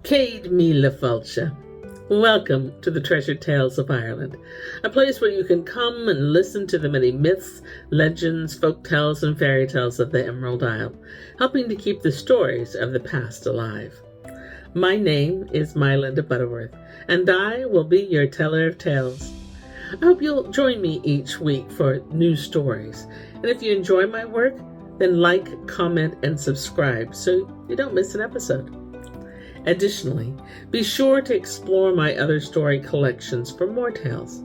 Céad Míle Fáilte. Welcome to the Treasured Tales of Ireland, a place where you can come and listen to the many myths, legends, folktales, and fairy tales of the Emerald Isle, helping to keep the stories of the past alive. My name is MyLinda Butterworth, and I will be your teller of tales. I hope you'll join me each week for new stories, and if you enjoy my work, then like, comment, and subscribe so you don't miss an episode. Additionally, be sure to explore my other story collections for more tales.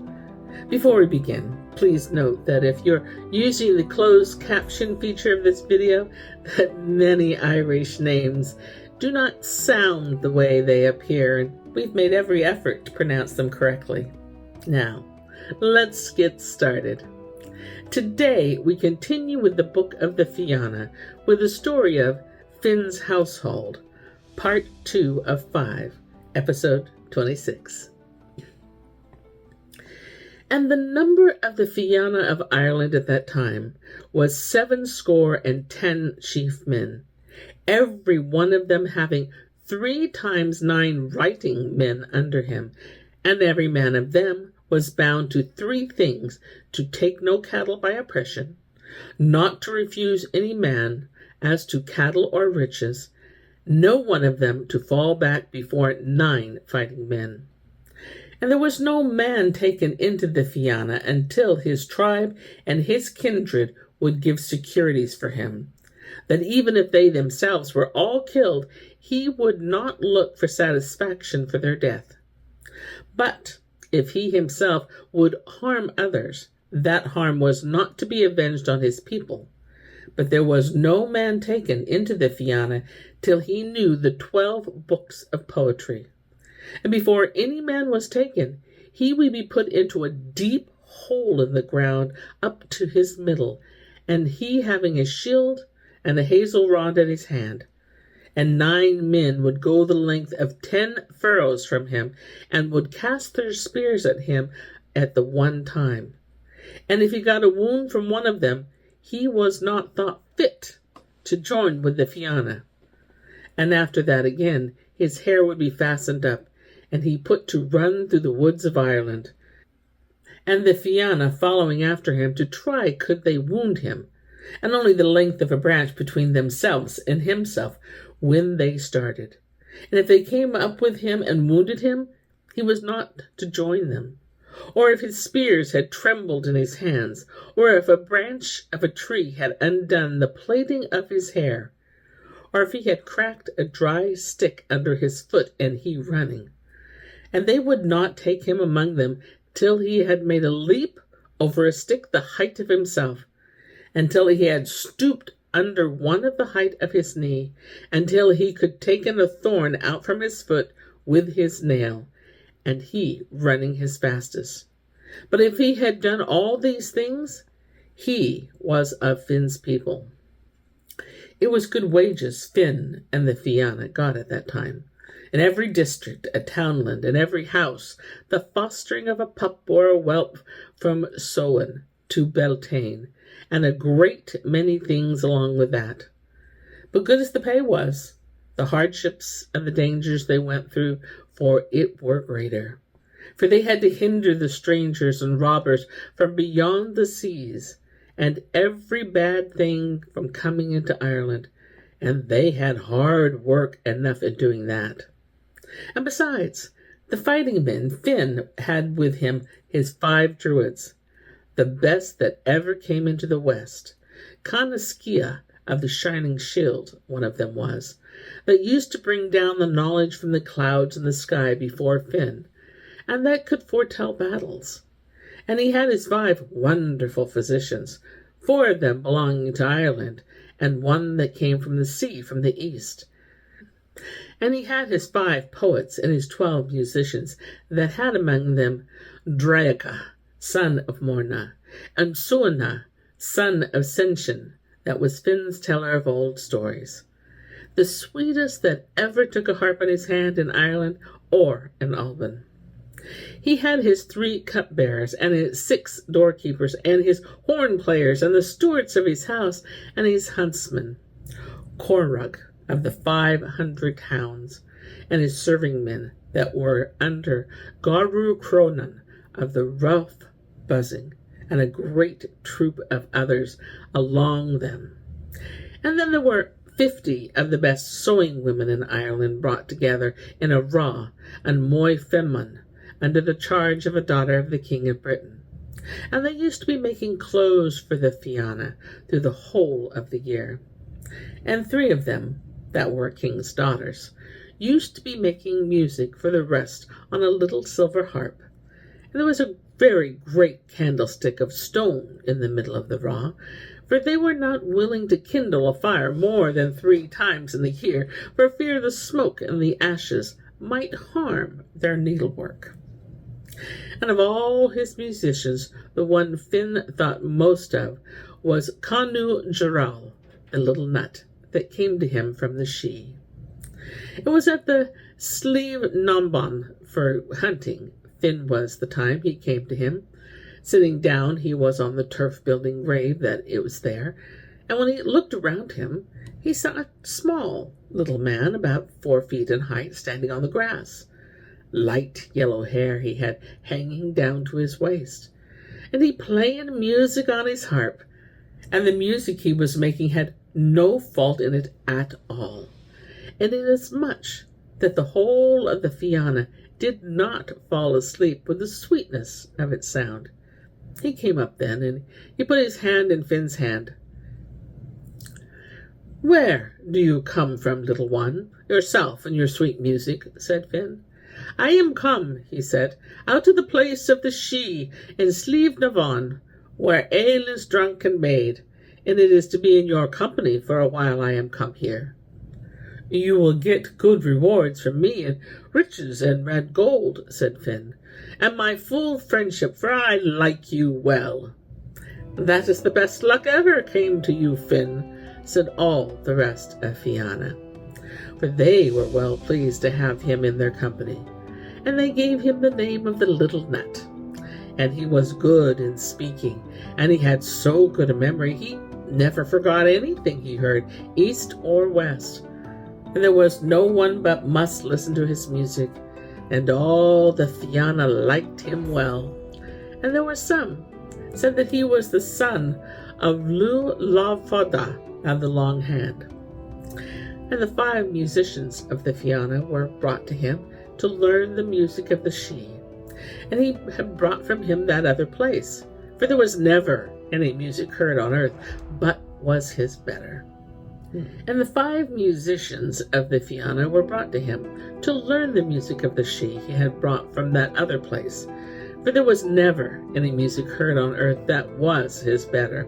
Before we begin, please note that if you're using the closed caption feature of this video, that many Irish names do not sound the way they appear, and we've made every effort to pronounce them correctly. Now, let's get started. Today, we continue with the Book of the Fianna with the story of Finn's Household, Part 2 of 5, Episode 26. And the number of the Fianna of Ireland at that time was 70 chief men, every one of them having 3 times 9 writing men under him, and every man of them was bound to 3 things: to take no cattle by oppression, not to refuse any man as to cattle or riches, no one of them to fall back before 9 fighting men. And there was no man taken into the Fianna until his tribe and his kindred would give securities for him, that even if they themselves were all killed, he would not look for satisfaction for their death. But if he himself would harm others, that harm was not to be avenged on his people. But there was no man taken into the Fianna till he knew the 12 books of poetry. And before any man was taken, he would be put into a deep hole in the ground up to his middle, and he having a shield and a hazel rod in his hand. And 9 men would go the length of 10 furrows from him, and would cast their spears at him at the one time. And if he got a wound from one of them, he was not thought fit to join with the Fianna. And after that again, his hair would be fastened up, and he put to run through the woods of Ireland, and the Fianna following after him to try could they wound him, and only the length of a branch between themselves and himself when they started. And if they came up with him and wounded him, he was not to join them. Or if his spears had trembled in his hands, or if a branch of a tree had undone the plaiting of his hair, or if he had cracked a dry stick under his foot and he running. And they would not take him among them till he had made a leap over a stick the height of himself, until he had stooped under one of the height of his knee, until he could take a thorn out from his foot with his nail, and he running his fastest. But if he had done all these things, he was of Finn's people. It was good wages Finn and the Fianna got at that time. In every district, a townland, in every house, the fostering of a pup or a whelp from Sowan to Beltane, and a great many things along with that. But good as the pay was, the hardships and the dangers they went through for it were greater. For they had to hinder the strangers and robbers from beyond the seas, and every bad thing from coming into Ireland, and they had hard work enough in doing that. And besides, the fighting men, Finn had with him his 5 druids, the best that ever came into the West. Conascia of the Shining Shield, one of them was, that used to bring down the knowledge from the clouds in the sky before Finn, and that could foretell battles. And he had his 5 wonderful physicians, 4 of them belonging to Ireland, and one that came from the sea from the east. And he had his 5 poets and his 12 musicians, that had among them Draocha, son of Morna, and Suanna, son of Senshin, that was Finn's teller of old stories, the sweetest that ever took a harp in his hand in Ireland or in Alban. He had his 3 cupbearers, and his 6 doorkeepers, and his horn players, and the stewards of his house, and his huntsmen. Corrug of the 500 hounds, and his serving men that were under Garu Cronan of the rough buzzing, and a great troop of others along them. And then there were 50 of the best sewing women in Ireland brought together in a raw and moy femman under the charge of a daughter of the King of Britain. And they used to be making clothes for the Fianna through the whole of the year. And 3 of them, that were king's daughters, used to be making music for the rest on a little silver harp. And there was a very great candlestick of stone in the middle of the raw, for they were not willing to kindle a fire more than 3 times in the year, for fear the smoke and the ashes might harm their needlework. And of all his musicians, the one Finn thought most of was Canu Geral, the little nut that came to him from the Sidhe. It was at the Slieve Namban for hunting. Finn was the time he came to him. Sitting down, he was on the turf-building grave that it was there, and when he looked around him, he saw a small little man about 4 feet in height standing on the grass. Light yellow hair he had hanging down to his waist, and he played music on his harp, and the music he was making had no fault in it at all, and inasmuch that the whole of the Fianna did not fall asleep with the sweetness of its sound. He came up then, and he put his hand in Finn's hand. "Where do you come from, little one, yourself and your sweet music?" said Finn. "I am come," he said, "out of the place of the Sidhe in Slieve Navon, where ale is drunk and made, and it is to be in your company for a while I am come here." "You will get good rewards from me, and riches and red gold," said Finn, "and my full friendship, for I like you well." "That is the best luck ever came to you, Finn," said all the rest of Fianna, for they were well pleased to have him in their company, and they gave him the name of the little nut. And he was good in speaking, and he had so good a memory he never forgot anything he heard, east or west. And there was no one but must listen to his music, and all the Fianna liked him well. And there were some said that he was the son of Lu Lavfoda of the Long Hand. And the 5 musicians of the Fianna were brought to him to learn the music of the Sidhe, and he had brought from him that other place, for there was never any music heard on earth but was his better. And the 5 musicians of the Fianna were brought to him to learn the music of the Sidhe he had brought from that other place, for there was never any music heard on earth that was his better.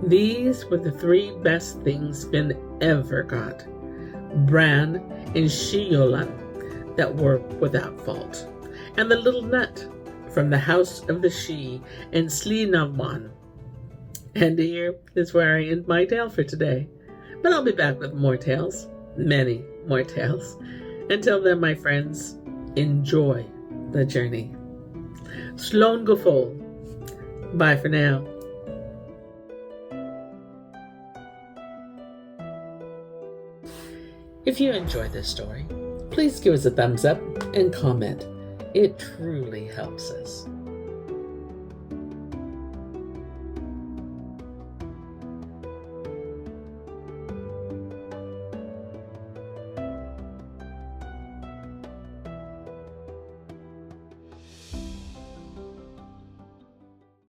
These were the 3 best things Finn ever got, bran and shiolan, that were without fault, and the little nut from the house of the Sidhe and Sleenavman. And here is where I end my tale for today. But I'll be back with more tales, many more tales. Until then, my friends, enjoy the journey. Slán go fóill. Bye for now. If you enjoyed this story, please give us a thumbs up and comment. It truly helps us.